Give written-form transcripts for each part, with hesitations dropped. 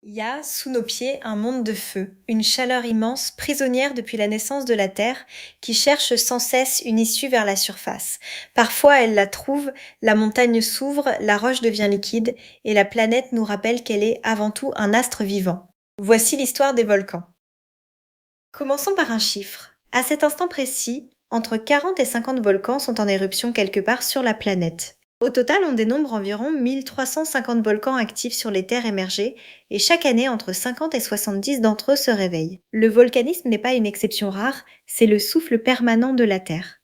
Il y a, sous nos pieds, un monde de feu, une chaleur immense, prisonnière depuis la naissance de la Terre, qui cherche sans cesse une issue vers la surface. Parfois elle la trouve, la montagne s'ouvre, la roche devient liquide, et la planète nous rappelle qu'elle est avant tout un astre vivant. Voici l'histoire des volcans. Commençons par un chiffre. À cet instant précis, entre 40 et 50 volcans sont en éruption quelque part sur la planète. Au total, on dénombre environ 1350 volcans actifs sur les terres émergées et chaque année, entre 50 et 70 d'entre eux se réveillent. Le volcanisme n'est pas une exception rare, c'est le souffle permanent de la Terre.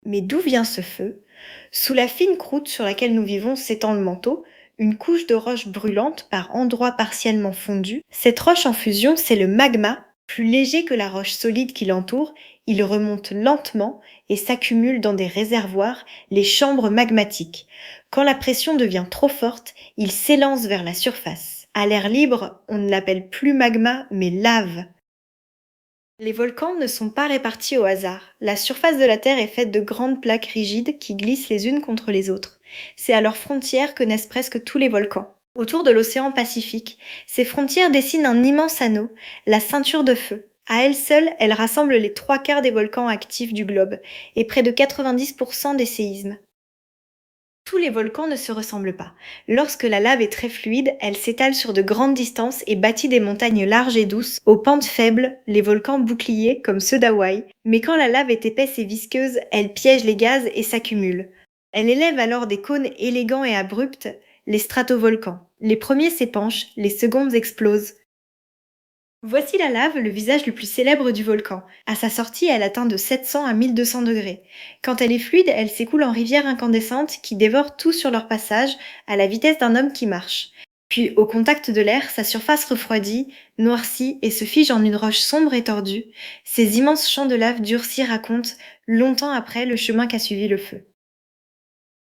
Mais d'où vient ce feu? Sous la fine croûte sur laquelle nous vivons s'étend le manteau, une couche de roche brûlante par endroits partiellement fondue. Cette roche en fusion, c'est le magma. Plus léger que la roche solide qui l'entoure, il remonte lentement et s'accumule dans des réservoirs, les chambres magmatiques. Quand la pression devient trop forte, il s'élance vers la surface. À l'air libre, on ne l'appelle plus magma, mais lave. Les volcans ne sont pas répartis au hasard. La surface de la Terre est faite de grandes plaques rigides qui glissent les unes contre les autres. C'est à leurs frontières que naissent presque tous les volcans. Autour de l'océan Pacifique, ces frontières dessinent un immense anneau, la ceinture de feu. À elle seule, elle rassemble les trois quarts des volcans actifs du globe et près de 90% des séismes. Tous les volcans ne se ressemblent pas. Lorsque la lave est très fluide, elle s'étale sur de grandes distances et bâtit des montagnes larges et douces, aux pentes faibles, les volcans boucliers comme ceux d'Hawaï. Mais quand la lave est épaisse et visqueuse, elle piège les gaz et s'accumule. Elle élève alors des cônes élégants et abrupts, les stratovolcans. Les premiers s'épanchent, les secondes explosent. Voici la lave, le visage le plus célèbre du volcan. À sa sortie, elle atteint de 700 à 1200 degrés. Quand elle est fluide, elle s'écoule en rivières incandescentes qui dévorent tout sur leur passage à la vitesse d'un homme qui marche. Puis, au contact de l'air, sa surface refroidit, noircit et se fige en une roche sombre et tordue. Ces immenses champs de lave durcis racontent, longtemps après, le chemin qu'a suivi le feu.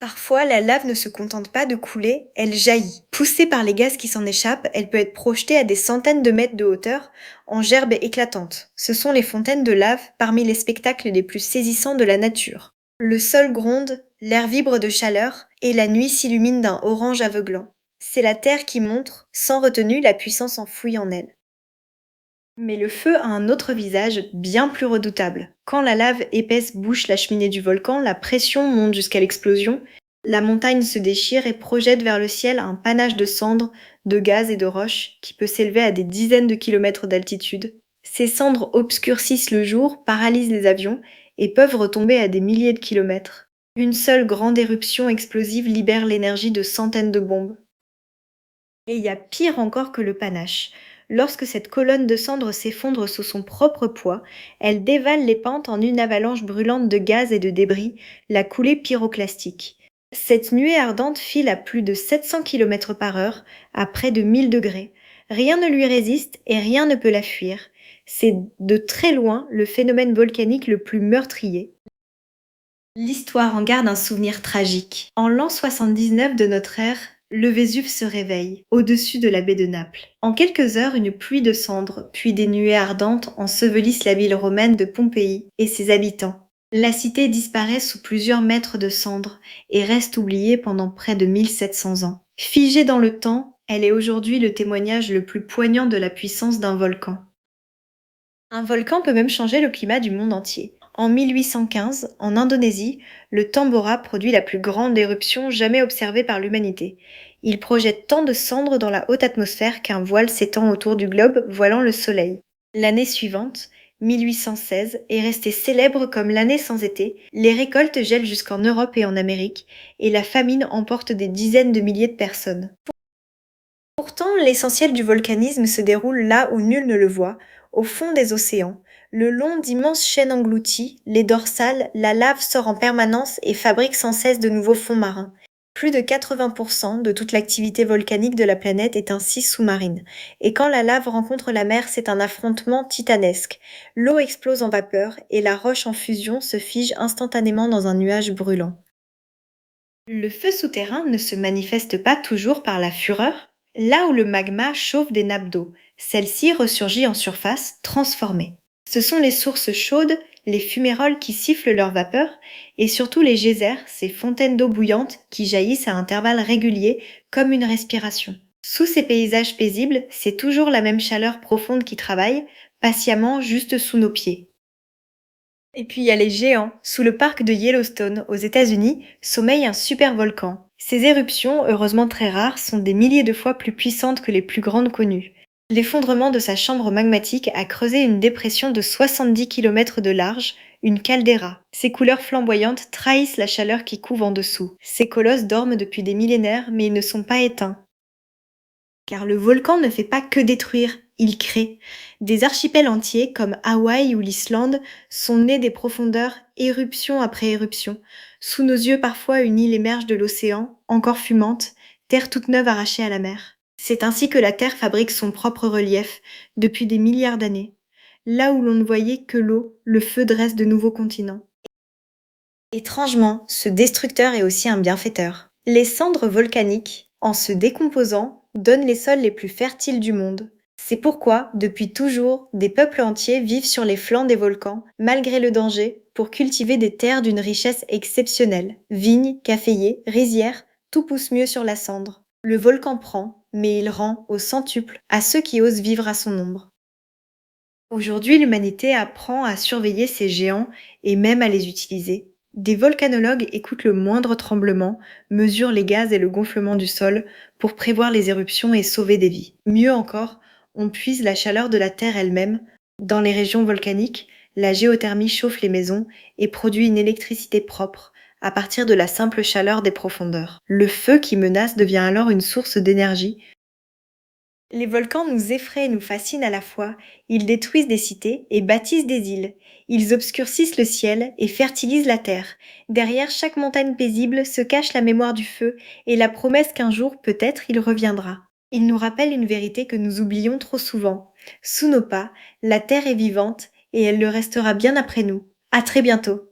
Parfois, la lave ne se contente pas de couler, elle jaillit. Poussée par les gaz qui s'en échappent, elle peut être projetée à des centaines de mètres de hauteur, en gerbes éclatantes. Ce sont les fontaines de lave parmi les spectacles les plus saisissants de la nature. Le sol gronde, l'air vibre de chaleur, et la nuit s'illumine d'un orange aveuglant. C'est la terre qui montre, sans retenue, la puissance enfouie en elle. Mais le feu a un autre visage, bien plus redoutable. Quand la lave épaisse bouche la cheminée du volcan, la pression monte jusqu'à l'explosion, la montagne se déchire et projette vers le ciel un panache de cendres, de gaz et de roches qui peut s'élever à des dizaines de kilomètres d'altitude. Ces cendres obscurcissent le jour, paralysent les avions et peuvent retomber à des milliers de kilomètres. Une seule grande éruption explosive libère l'énergie de centaines de bombes. Et il y a pire encore que le panache. Lorsque cette colonne de cendres s'effondre sous son propre poids, elle dévale les pentes en une avalanche brûlante de gaz et de débris, la coulée pyroclastique. Cette nuée ardente file à plus de 700 km par heure, à près de 1000 degrés. Rien ne lui résiste et rien ne peut la fuir. C'est de très loin le phénomène volcanique le plus meurtrier. L'histoire en garde un souvenir tragique. En l'an 79 de notre ère, le Vésuve se réveille, au-dessus de la baie de Naples. En quelques heures, une pluie de cendres, puis des nuées ardentes ensevelissent la ville romaine de Pompéi et ses habitants. La cité disparaît sous plusieurs mètres de cendres et reste oubliée pendant près de 1700 ans. Figée dans le temps, elle est aujourd'hui le témoignage le plus poignant de la puissance d'un volcan. Un volcan peut même changer le climat du monde entier. En 1815, en Indonésie, le Tambora produit la plus grande éruption jamais observée par l'humanité. Il projette tant de cendres dans la haute atmosphère qu'un voile s'étend autour du globe, voilant le soleil. L'année suivante, 1816, est restée célèbre comme l'année sans été. Les récoltes gèlent jusqu'en Europe et en Amérique, et la famine emporte des dizaines de milliers de personnes. Pourtant, l'essentiel du volcanisme se déroule là où nul ne le voit, au fond des océans. Le long d'immenses chaînes englouties, les dorsales, la lave sort en permanence et fabrique sans cesse de nouveaux fonds marins. Plus de 80% de toute l'activité volcanique de la planète est ainsi sous-marine. Et quand la lave rencontre la mer, c'est un affrontement titanesque. L'eau explose en vapeur et la roche en fusion se fige instantanément dans un nuage brûlant. Le feu souterrain ne se manifeste pas toujours par la fureur. Là où le magma chauffe des nappes d'eau, celle-ci ressurgit en surface, transformée. Ce sont les sources chaudes, les fuméroles qui sifflent leur vapeur, et surtout les geysers, ces fontaines d'eau bouillante qui jaillissent à intervalles réguliers comme une respiration. Sous ces paysages paisibles, c'est toujours la même chaleur profonde qui travaille, patiemment juste sous nos pieds. Et puis il y a les géants. Sous le parc de Yellowstone, aux États-Unis, sommeille un super volcan. Ces éruptions, heureusement très rares, sont des milliers de fois plus puissantes que les plus grandes connues. L'effondrement de sa chambre magmatique a creusé une dépression de 70 kilomètres de large, une caldeira. Ses couleurs flamboyantes trahissent la chaleur qui couve en dessous. Ces colosses dorment depuis des millénaires, mais ils ne sont pas éteints. Car le volcan ne fait pas que détruire, il crée. Des archipels entiers, comme Hawaï ou l'Islande, sont nés des profondeurs, éruption après éruption. Sous nos yeux, parfois, une île émerge de l'océan, encore fumante, terre toute neuve arrachée à la mer. C'est ainsi que la Terre fabrique son propre relief, depuis des milliards d'années. Là où l'on ne voyait que l'eau, le feu dresse de nouveaux continents. Étrangement, ce destructeur est aussi un bienfaiteur. Les cendres volcaniques, en se décomposant, donnent les sols les plus fertiles du monde. C'est pourquoi, depuis toujours, des peuples entiers vivent sur les flancs des volcans, malgré le danger, pour cultiver des terres d'une richesse exceptionnelle. Vignes, caféiers, rizières, tout pousse mieux sur la cendre. Le volcan prend, mais il rend au centuple à ceux qui osent vivre à son ombre. Aujourd'hui, l'humanité apprend à surveiller ces géants et même à les utiliser. Des volcanologues écoutent le moindre tremblement, mesurent les gaz et le gonflement du sol pour prévoir les éruptions et sauver des vies. Mieux encore, on puise la chaleur de la Terre elle-même. Dans les régions volcaniques, la géothermie chauffe les maisons et produit une électricité propre à partir de la simple chaleur des profondeurs. Le feu qui menace devient alors une source d'énergie. Les volcans nous effraient et nous fascinent à la fois. Ils détruisent des cités et bâtissent des îles. Ils obscurcissent le ciel et fertilisent la terre. Derrière chaque montagne paisible se cache la mémoire du feu et la promesse qu'un jour, peut-être, il reviendra. Ils nous rappellent une vérité que nous oublions trop souvent. Sous nos pas, la terre est vivante et elle le restera bien après nous. À très bientôt.